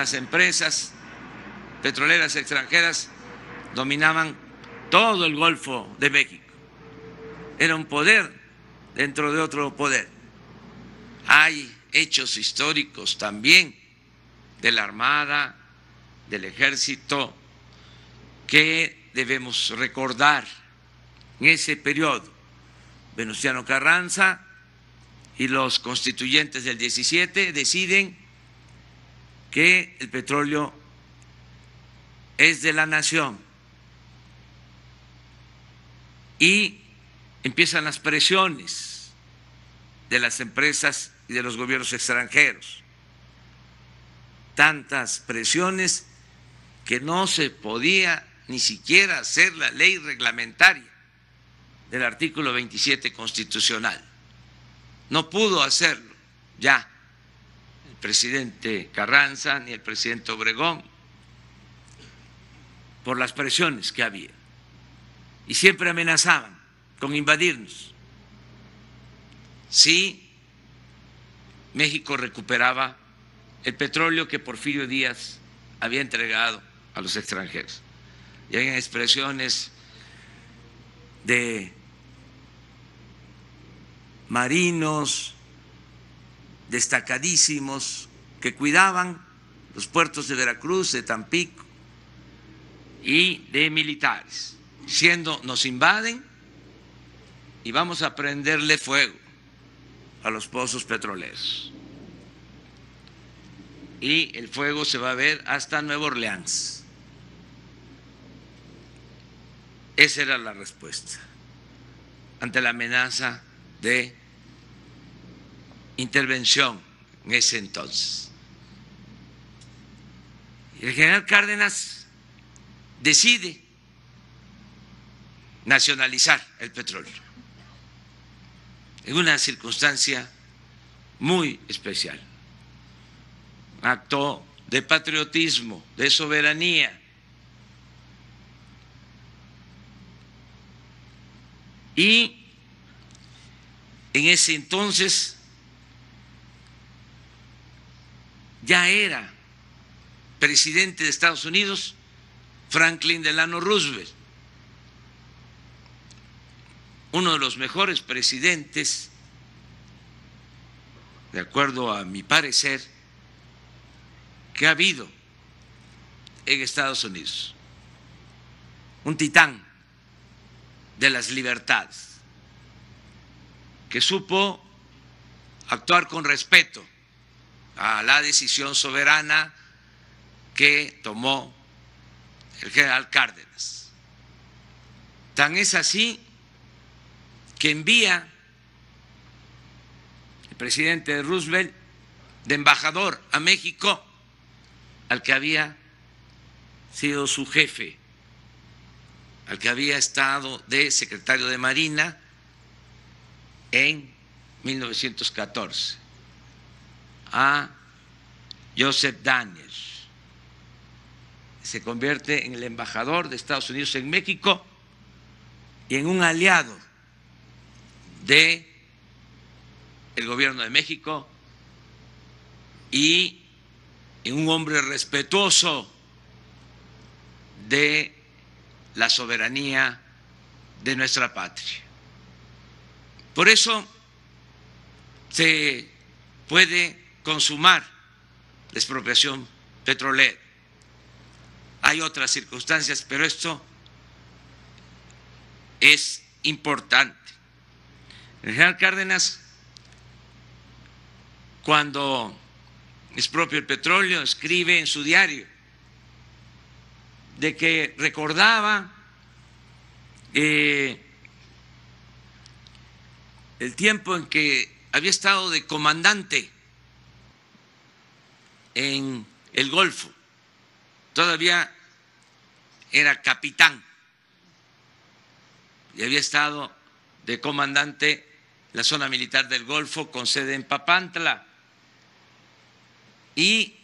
Las empresas petroleras extranjeras dominaban todo el Golfo de México. Era un poder dentro de otro poder. Hay hechos históricos también de la Armada, del Ejército, que debemos recordar en ese periodo. Venustiano Carranza y los constituyentes del 17 deciden que el petróleo es de la nación y empiezan las presiones de las empresas y de los gobiernos extranjeros. Tantas presiones que no se podía ni siquiera hacer la ley reglamentaria del artículo 27 constitucional. No pudo hacerlo ya el presidente Carranza ni el presidente Obregón por las presiones que había. Y siempre amenazaban con invadirnos si México recuperaba el petróleo que Porfirio Díaz había entregado a los extranjeros. Y hay expresiones de marinos destacadísimos que cuidaban los puertos de Veracruz, de Tampico y de militares, diciendo: nos invaden y vamos a prenderle fuego a los pozos petroleros. Y el fuego se va a ver hasta Nueva Orleans. Esa era la respuesta ante la amenaza de intervención en ese entonces. Y el general Cárdenas decide nacionalizar el petróleo en una circunstancia muy especial, acto de patriotismo, de soberanía. Y en ese entonces ya era presidente de Estados Unidos Franklin Delano Roosevelt, uno de los mejores presidentes, de acuerdo a mi parecer, que ha habido en Estados Unidos, un titán de las libertades, que supo actuar con respeto a la decisión soberana que tomó el general Cárdenas. Tan es así que envía el presidente Roosevelt de embajador a México al que había sido su jefe, al que había estado de secretario de Marina en 1914, a Joseph Daniels. Se convierte en el embajador de Estados Unidos en México y en un aliado del gobierno de México y en un hombre respetuoso de la soberanía de nuestra patria. Por eso se puede consumar la expropiación petrolera. Hay otras circunstancias, pero esto es importante. El general Cárdenas, cuando expropia el petróleo, escribe en su diario de que recordaba el tiempo en que había estado de comandante en el Golfo. Todavía era capitán y había estado de comandante en la zona militar del Golfo con sede en Papantla. Y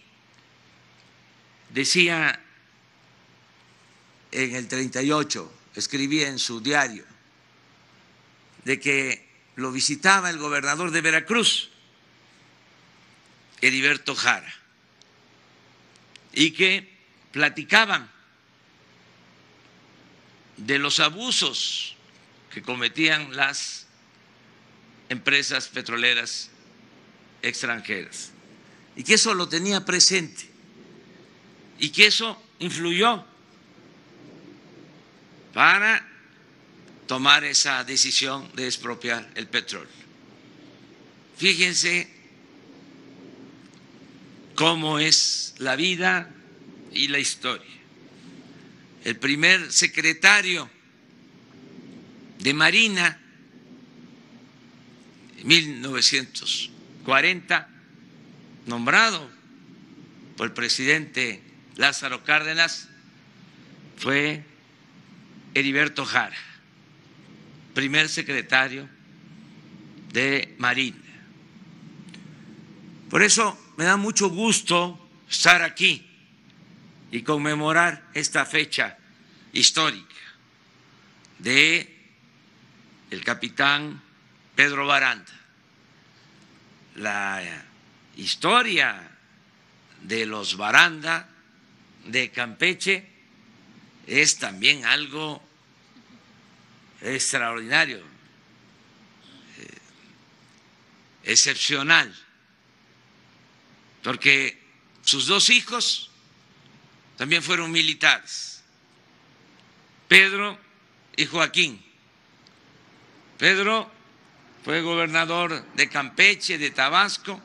decía en el 38, escribía en su diario, de que lo visitaba el gobernador de Veracruz, Heriberto Jara, y que platicaban de los abusos que cometían las empresas petroleras extranjeras y que eso lo tenía presente y que eso influyó para tomar esa decisión de expropiar el petróleo. Fíjense cómo es la vida y la historia. El primer secretario de Marina, en 1940, nombrado por el presidente Lázaro Cárdenas, fue Heriberto Jara, primer secretario de Marina. Por eso me da mucho gusto estar aquí y conmemorar esta fecha histórica de el capitán Pedro Baranda. La historia de los Baranda de Campeche es también algo extraordinario, excepcional, porque sus dos hijos también fueron militares, Pedro y Joaquín. Pedro fue gobernador de Campeche, de Tabasco.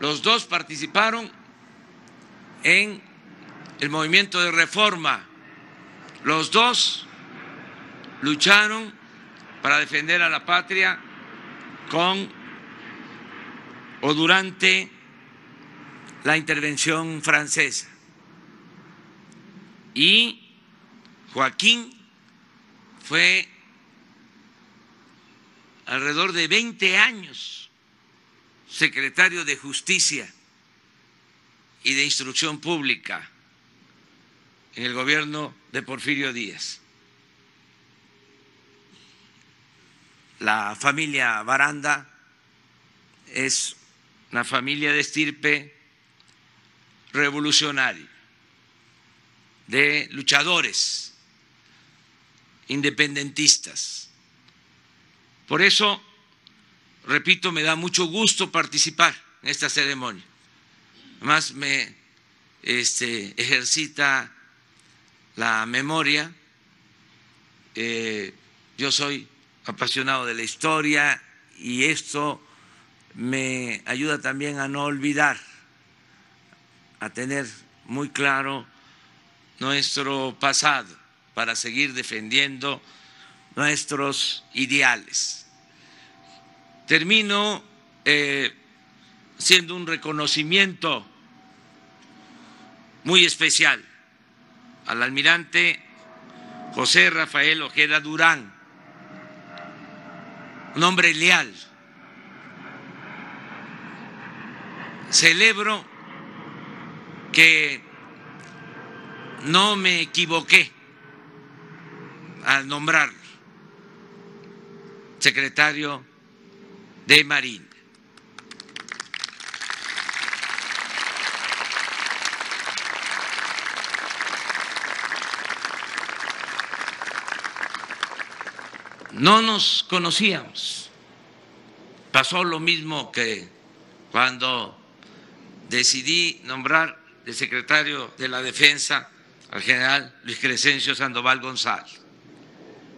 Los dos participaron en el movimiento de reforma. Los dos lucharon para defender a la patria con o durante la intervención francesa. Y Joaquín fue alrededor de 20 años secretario de Justicia y de Instrucción Pública en el gobierno de Porfirio Díaz. La familia Baranda es una familia de estirpe revolucionaria, de luchadores independentistas. Por eso, repito, me da mucho gusto participar en esta ceremonia. Además, me ejercita la memoria. Yo soy apasionado de la historia y esto me ayuda también a no olvidar, a tener muy claro nuestro pasado para seguir defendiendo nuestros ideales. Termino haciendo un reconocimiento muy especial al almirante José Rafael Ojeda Durán, un hombre leal. Celebro que no me equivoqué al nombrarlo secretario de Marina. No nos conocíamos. Pasó lo mismo que cuando decidí nombrar de secretario de la Defensa al general Luis Crescencio Sandoval González.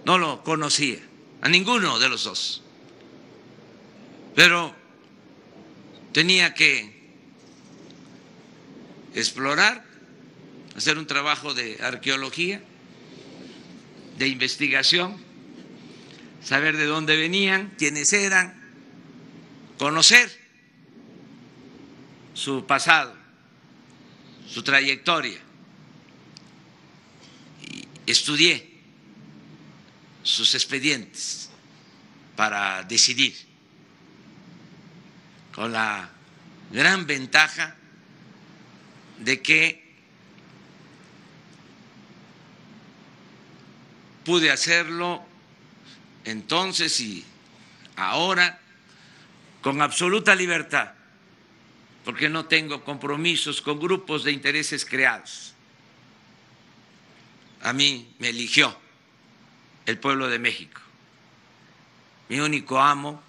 No lo conocía, a ninguno de los dos, pero tenía que explorar, hacer un trabajo de arqueología, de investigación, saber de dónde venían, quiénes eran, conocer su pasado, su trayectoria. Y estudié sus expedientes para decidir, con la gran ventaja de que pude hacerlo entonces y ahora con absoluta libertad, porque no tengo compromisos con grupos de intereses creados. A mí me eligió el pueblo de México. Mi único amo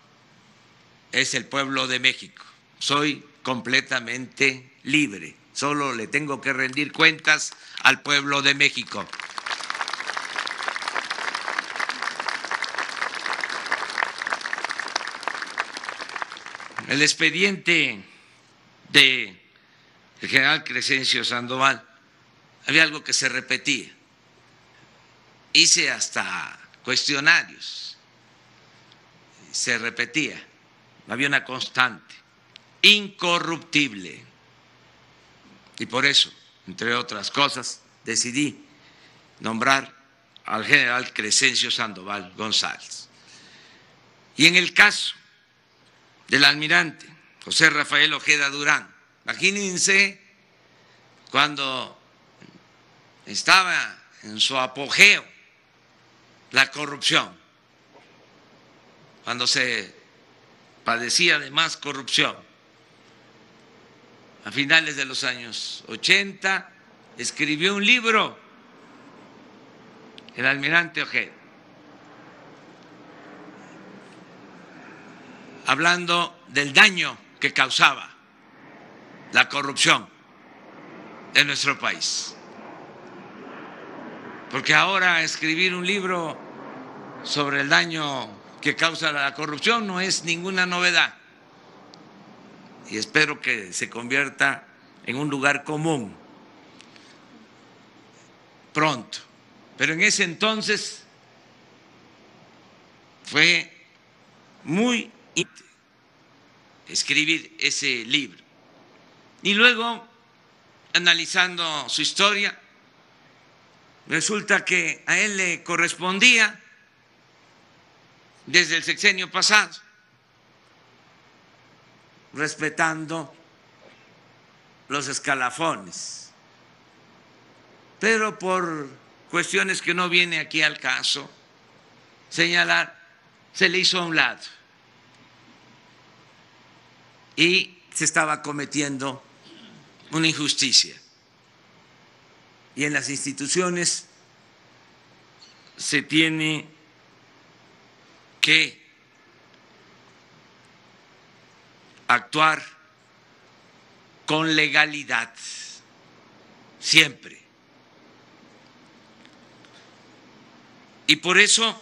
es el pueblo de México. Soy completamente libre. Solo le tengo que rendir cuentas al pueblo de México. El expediente del general Crescencio Sandoval, había algo que se repetía. Hice hasta cuestionarios, se repetía, había una constante, incorruptible. Y por eso, entre otras cosas, decidí nombrar al general Crescencio Sandoval González. Y en el caso del almirante José Rafael Ojeda Durán, imagínense cuando estaba en su apogeo la corrupción, cuando se padecía de más corrupción. A finales de los años 80 escribió un libro, el almirante Ojeda, hablando del daño que causaba la corrupción en nuestro país. Porque ahora escribir un libro sobre el daño que causa la corrupción no es ninguna novedad. Y espero que se convierta en un lugar común pronto. Pero en ese entonces fue muy importante escribir ese libro. Y luego, analizando su historia, resulta que a él le correspondía desde el sexenio pasado, respetando los escalafones, pero por cuestiones que no viene aquí al caso señalar, se le hizo a un lado y se estaba cometiendo una injusticia. Y en las instituciones se tiene que actuar con legalidad, siempre. Y por eso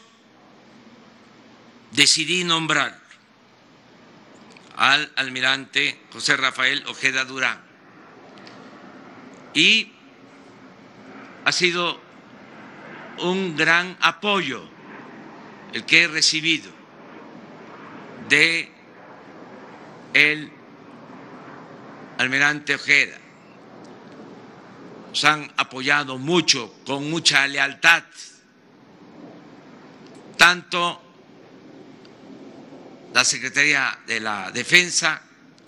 decidí nombrar al almirante José Rafael Ojeda Durán. Y ha sido un gran apoyo el que he recibido de el almirante Ojeda. Nos han apoyado mucho, con mucha lealtad, tanto la Secretaría de la Defensa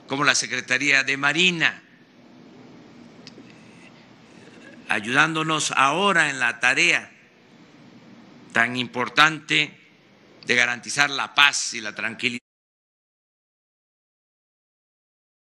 como la Secretaría de Marina, ayudándonos ahora en la tarea tan importante de garantizar la paz y la tranquilidad.